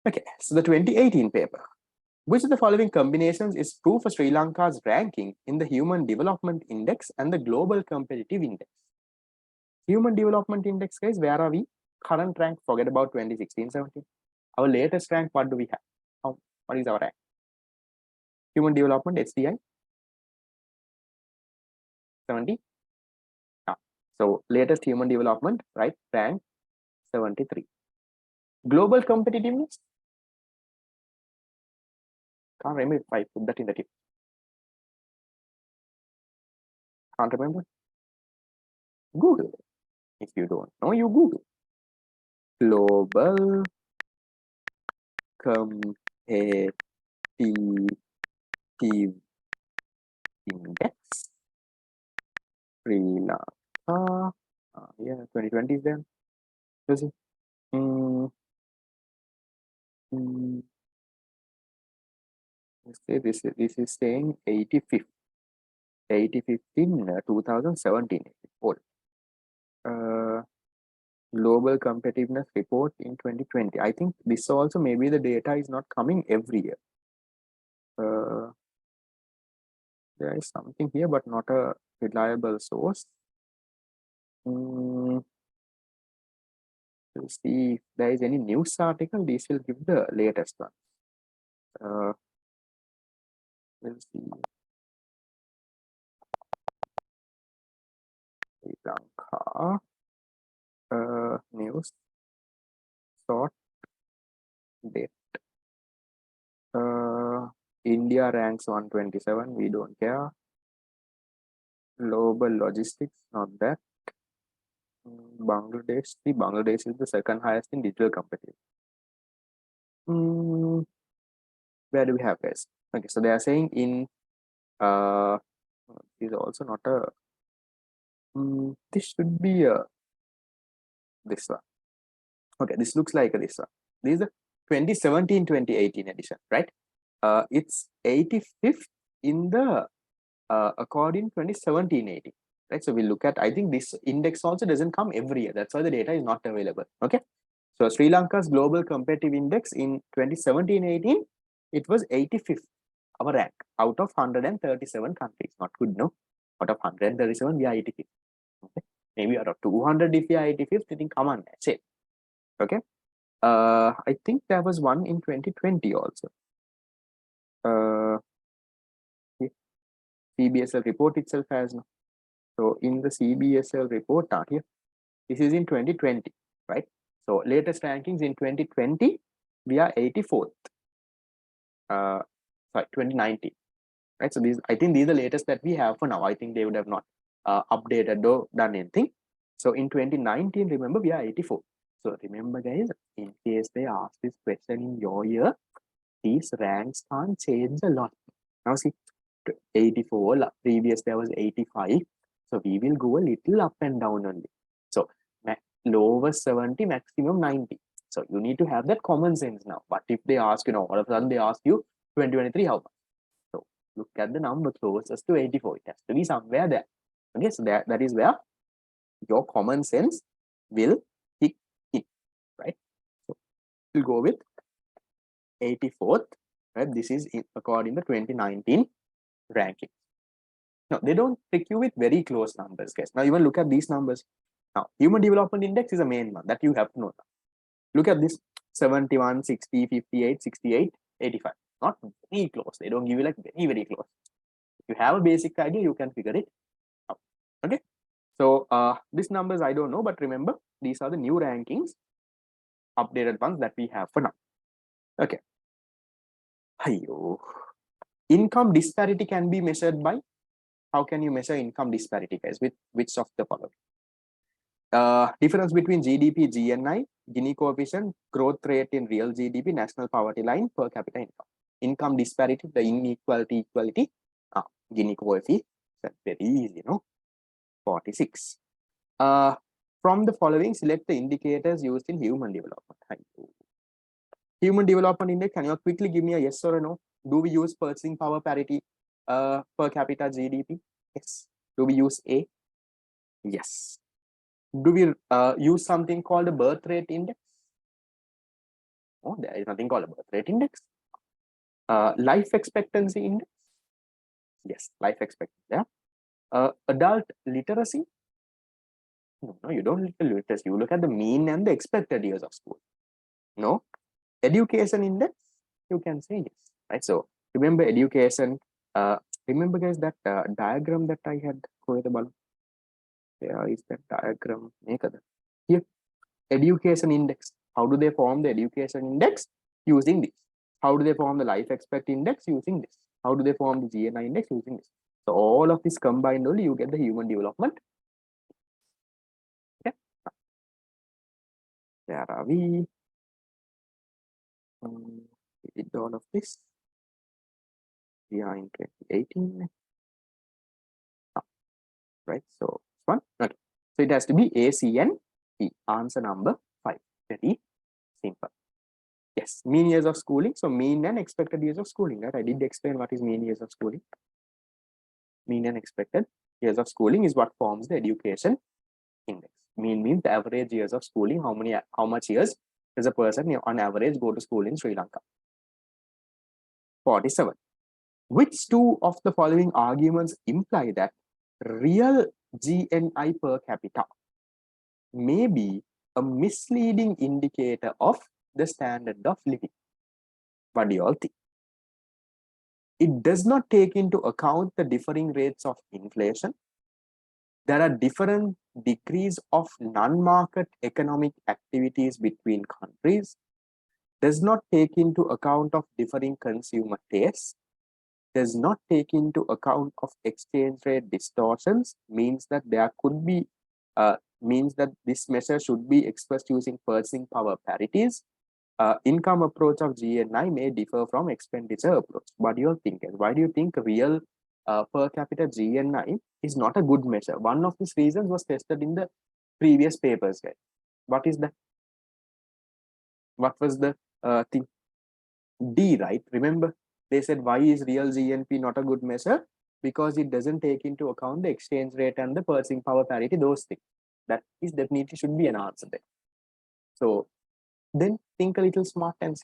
Okay, so the 2018 paper. Which of the following combinations is true for Sri Lanka's ranking in the Human Development Index and the Global Competitive Index? Human Development Index, guys, where are we? Current rank, forget about 2016-17. Our latest rank, what do we have? What is our rank? Human Development, HDI? 70? So latest Human Development, right? Rank 73. Global Competitiveness? Can't remember if I put that in the tip. Can't remember. Google. If you don't know, you Google. Global Competitive Index. Sri Lanka. Yeah, 2020 is there. Let's see. Let's say this is saying 85th. 85th in 2017 report. Global competitiveness report in 2020. I think this also maybe the data is not coming every year. There is something here, but not a reliable source. We'll see if there is any news article. This will give the latest one. We'll see. Sri Lanka news sort date. India ranks 127. We don't care. Global logistics, not that. Bangladesh. See, Bangladesh is the second highest in digital competition. Where do we have, guys? Okay, so they are saying in is also not a this should be a this one. Okay, this looks like this one. This is the 2017-2018 edition, right? It's 85th in the according 2017-18, right? So we look at, I think this index also doesn't come every year. That's why the data is not available. Okay, so Sri Lanka's global competitive index in 2017-18, it was 85th, our rank out of 137 countries. Not good, no? Out of 137, we are 85th. Okay, maybe out of 200, if we are 85th, I think come on, that's it. Okay, I think there was one in 2020 also. CBSL report itself has no. So in the CBSL report here, this is in 2020, right? So latest rankings in 2020, we are 84th. Sorry, 2019, right? So these, I think these are the latest that we have for now. I think they would have not updated or done anything. So in 2019, remember, we are 84. So remember, guys, in case they ask this question in your year, these ranks can't change a lot. Now see, 84, previous there was 85. So we will go a little up and down only. So lower 70, maximum 90. So you need to have that common sense now. But if they ask, all of a sudden they ask you 2023, how much? So look at the number closest to 84. It has to be somewhere there. Okay, so that is where your common sense will kick in, right? So we'll go with 84th, right? This is according to 2019 ranking. Now they don't trick you with very close numbers, guys. Now even look at these numbers. Now Human Development Index is a main one that you have to know. Look at this: 71, 60, 58, 68, 85. Not very close. They don't give you like very, very close. If you have a basic idea, you can figure it out. Okay. So these numbers I don't know, but remember, these are the new rankings, updated ones that we have for now. Okay. Income disparity can be measured by, how can you measure income disparity, guys? With which of the following? Difference between GDP, GNI, Gini coefficient, growth rate in real GDP, national poverty line, per capita income. Income disparity, the inequality, equality, Gini coefficient, very easy, 46. From the following, select the indicators used in human development. Human Development Index, can you quickly give me a yes or a no? Do we use purchasing power parity, per capita GDP? Yes. Do we use A? Yes. Do we use something called a birth rate index? No, there is nothing called a birth rate index. Life expectancy index. Yes, life expectancy. Yeah. Adult literacy. No, you don't look at literacy. You look at the mean and the expected years of school. No. Education index. You can say yes. Right. So remember education. Remember, guys, that diagram that I had. Where is that diagram? Here. Education index. How do they form the education index? Using this. How do they form the life expect index? Using this. How do they form the GNI index? Using this. So all of this combined only, you get the human development. Okay. Where are we? We did all of this. We are in 2018. Right. So one. Okay. So it has to be A, C, and E. Answer number 5. Very simple. Yes, mean years of schooling. So mean and expected years of schooling. Right? I did explain what is mean years of schooling. Mean and expected years of schooling is what forms the education index. Mean means the average years of schooling. How much years does a person on average go to school in Sri Lanka? 47. Which two of the following arguments imply that real GNI per capita may be a misleading indicator of the standard of living? What do you all think? It does not take into account the differing rates of inflation. There are different degrees of non-market economic activities between countries. Does not take into account of differing consumer tastes. Does not take into account of exchange rate distortions. Means that there could be means that this measure should be expressed using purchasing power parities. Income approach of GNI may differ from expenditure approach. What do you think? Why do you think real per capita GNI is not a good measure? One of these reasons was tested in the previous papers, guys. What is that? What was the thing? D, right? Remember, they said why is real GNP not a good measure? Because it doesn't take into account the exchange rate and the purchasing power parity, those things. That is definitely should be an answer there. So then think a little smart and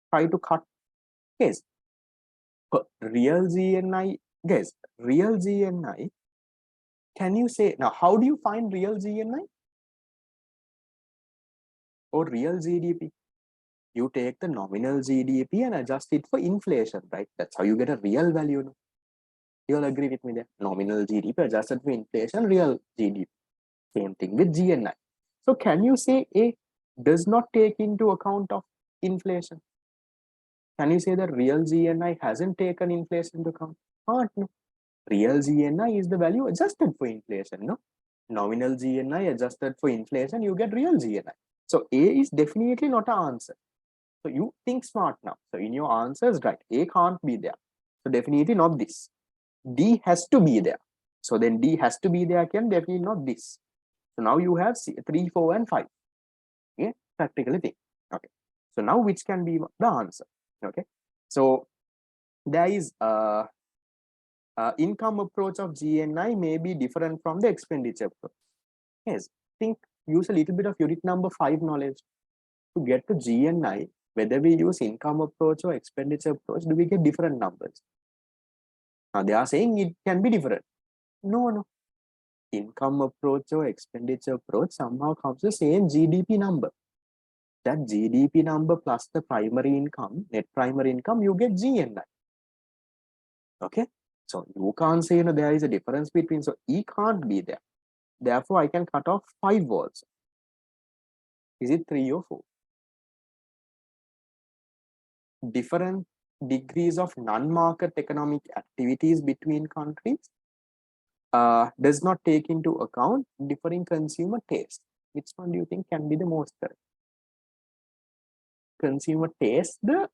try to cut. Guys, real GNI, guys, real GNI, can you say, now how do you find real GNI or real GDP? You take the nominal GDP and adjust it for inflation, right? That's how you get a real value. No? You'll agree with me there. Nominal GDP adjusted for inflation, real GDP. Same thing with GNI. So can you say A does not take into account of inflation? Can you say that real GNI hasn't taken inflation into account? No. Real GNI is the value adjusted for inflation. No, nominal GNI adjusted for inflation, you get real GNI. So A is definitely not an answer. So you think smart now. So in your answers, right, A can't be there. So definitely not this. D has to be there. So then D has to be there again, definitely not this. So now you have 3, 4, and 5. Okay, practically think. Okay. So now which can be the answer? Okay. So there is income approach of GNI may be different from the expenditure approach. Yes, use a little bit of unit number 5 knowledge to get to GNI. Whether we use income approach or expenditure approach, do we get different numbers? Now they are saying it can be different. No. Income approach or expenditure approach somehow comes the same GDP number. That GDP number plus the primary income, net primary income, you get GNI. Okay. So you can't say there is a difference between, so E can't be there. Therefore, I can cut off 5 volts. Is it 3 or 4? Different degrees of non-market economic activities between countries does not take into account differing consumer taste. Which one do you think can be the most correct? Consumer taste, the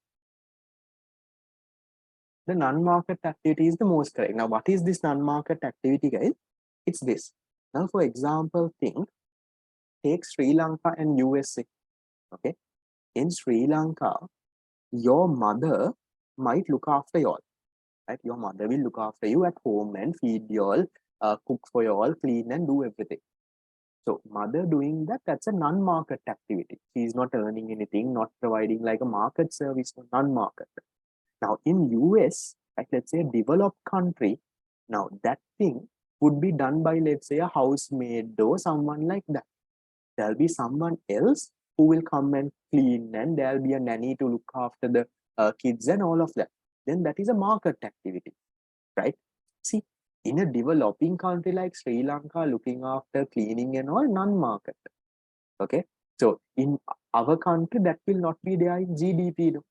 non-market activity is the most correct. Now, what is this non-market activity, guys? It's this. Now, for example, take Sri Lanka and USA. Okay. In Sri Lanka, your mother might look after you all. Right? Your mother will look after you at home and feed you all, cook for you all, clean and do everything. So mother doing that, that's a non-market activity. She is not earning anything, not providing like a market service for non-market. Now in US, like let's say a developed country, now that thing would be done by, let's say, a housemaid or someone like that. There'll be someone else who will come and clean, and there'll be a nanny to look after the kids and all of that. Then that is a market activity, right? See, in a developing country like Sri Lanka, looking after cleaning and all, non-market. Okay, so in our country, that will not be there in GDP. No?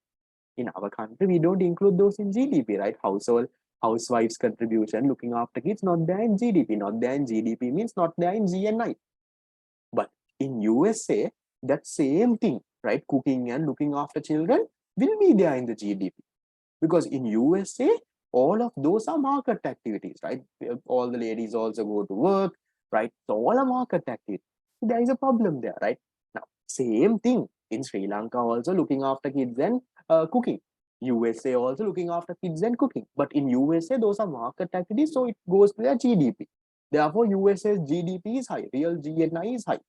In our country, we don't include those in GDP, right? Housewives contribution, looking after kids, not there in GDP. Not there in GDP means not there in GNI. But in USA, that same thing, right? Cooking and looking after children will be there in the GDP. Because in USA, all of those are market activities, right? All the ladies also go to work, right? So all are market activities. There is a problem there, right? Now, same thing in Sri Lanka also, looking after kids and cooking. USA also looking after kids and cooking. But in USA, those are market activities, so it goes to their GDP. Therefore, USA's GDP is high, real GNI is high.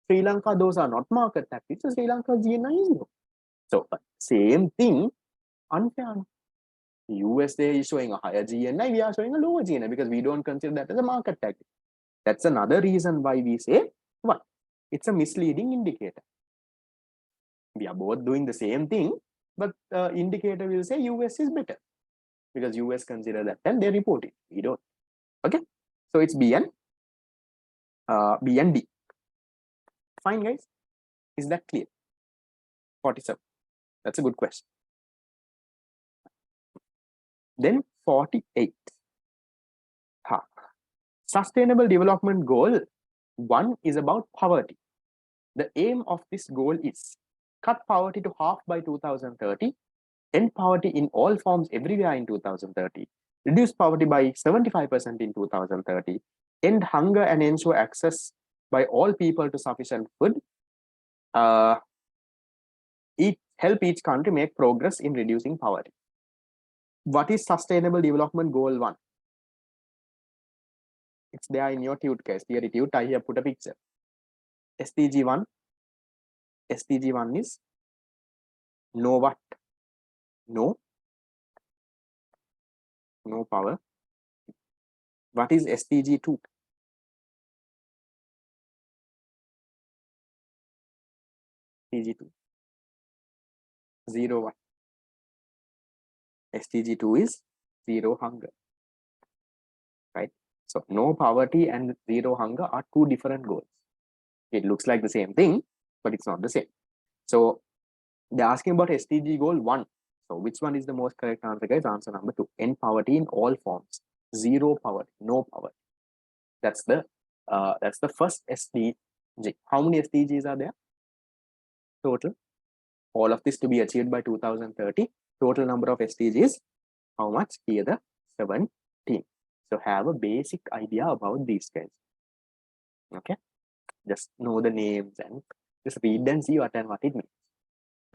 Sri Lanka, those are not market activities, so Sri Lanka's GNI is low. So, same thing, unfair. USA is showing a higher GNI, we are showing a lower GNI because we don't consider that as a market activity. That's another reason why we say, what? It's a misleading indicator. We are both doing the same thing, but indicator will say US is better because US consider that and they report it. We don't. Okay, so it's B and D. Fine, guys. Is that clear? 47. That's a good question. Then 48. Sustainable Development Goal 1 is about poverty. The aim of this goal is cut poverty to half by 2030, end poverty in all forms everywhere in 2030, reduce poverty by 75% in 2030, end hunger and ensure access by all people to sufficient food, help each country make progress in reducing poverty. What is Sustainable Development Goal 1? It's there in your tute case, theory tute. I here put a picture. SDG 1 is no what? No power. What is SDG 2? SDG 2. Zero what? SDG 2 is zero hunger. Right? So no poverty and zero hunger are two different goals. It looks like the same thing, but it's not the same. So they're asking about SDG goal 1. So which one is the most correct answer, guys? Answer number 2. End poverty in all forms. Zero poverty, no poverty. That's the first SDG. How many SDGs are there? Total. All of this to be achieved by 2030. Total number of SDGs. How much? Here the 17. So have a basic idea about these guys. Okay. Just know the names and just read and see what it means.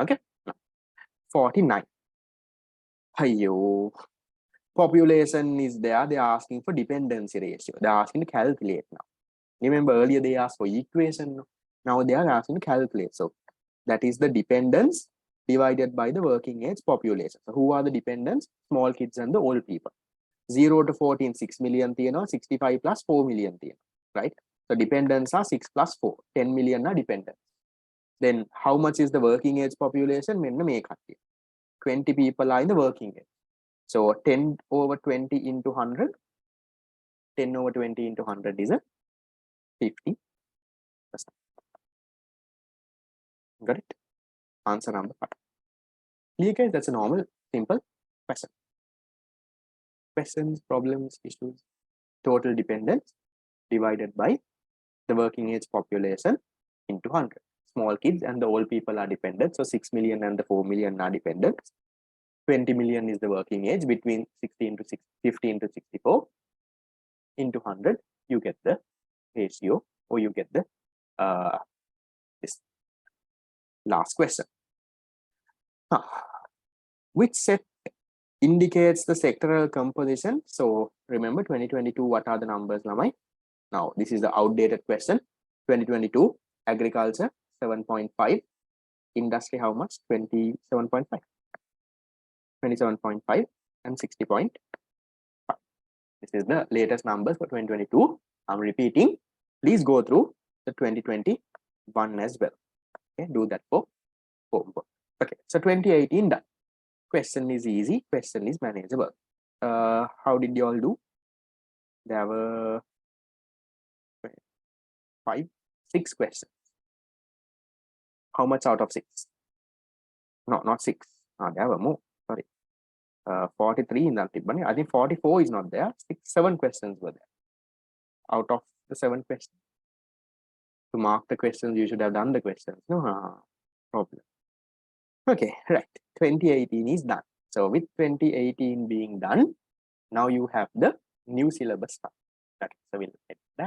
Okay. Now, 49. Ayo. Population is there. They are asking for dependency ratio. They are asking to calculate now. Remember earlier they asked for equation. Now they are asking to calculate. So that is the dependence divided by the working age population. So who are the dependents? Small kids and the old people. 0 to 14, 6 million or 65 plus 4 million, right? So dependents are 6 plus 4, 10 million are dependents. Then how much is the working age population? 20 people are in the working age. So 10 over 20 into 100, 10 over 20 into 100 is a 50%. Got it? Answer number 5. Clear, guys? That's a normal, simple question. Questions, problems, issues. Total dependence divided by the working age population into 100. Small kids and the old people are dependent. So 6 million and the 4 million are dependents. 20 million is the working age between 15 to 64 into 100. You get the ratio, or you get the this last question. Which set indicates the sectoral composition? So remember 2022, what are the numbers, Lamai? Now this is the outdated question. 2022, agriculture 7.5, industry how much? 27.5, 27.5 and 60.5. This is the latest numbers for 2022. I'm repeating. Please go through the 2021 as well. Okay, do that for homework. Okay, so 2018 done. Question is easy. Question is manageable. How did you all do? There were 6 questions. How much out of 6? No, not 6. There were more. Sorry. 43 in that. I think 44 is not there. 7 questions were there. Out of the 7 questions. To mark the questions, you should have done the questions. No problem. Okay, right. 2018 is done. So with 2018 being done, now you have the new syllabus. So we'll get that.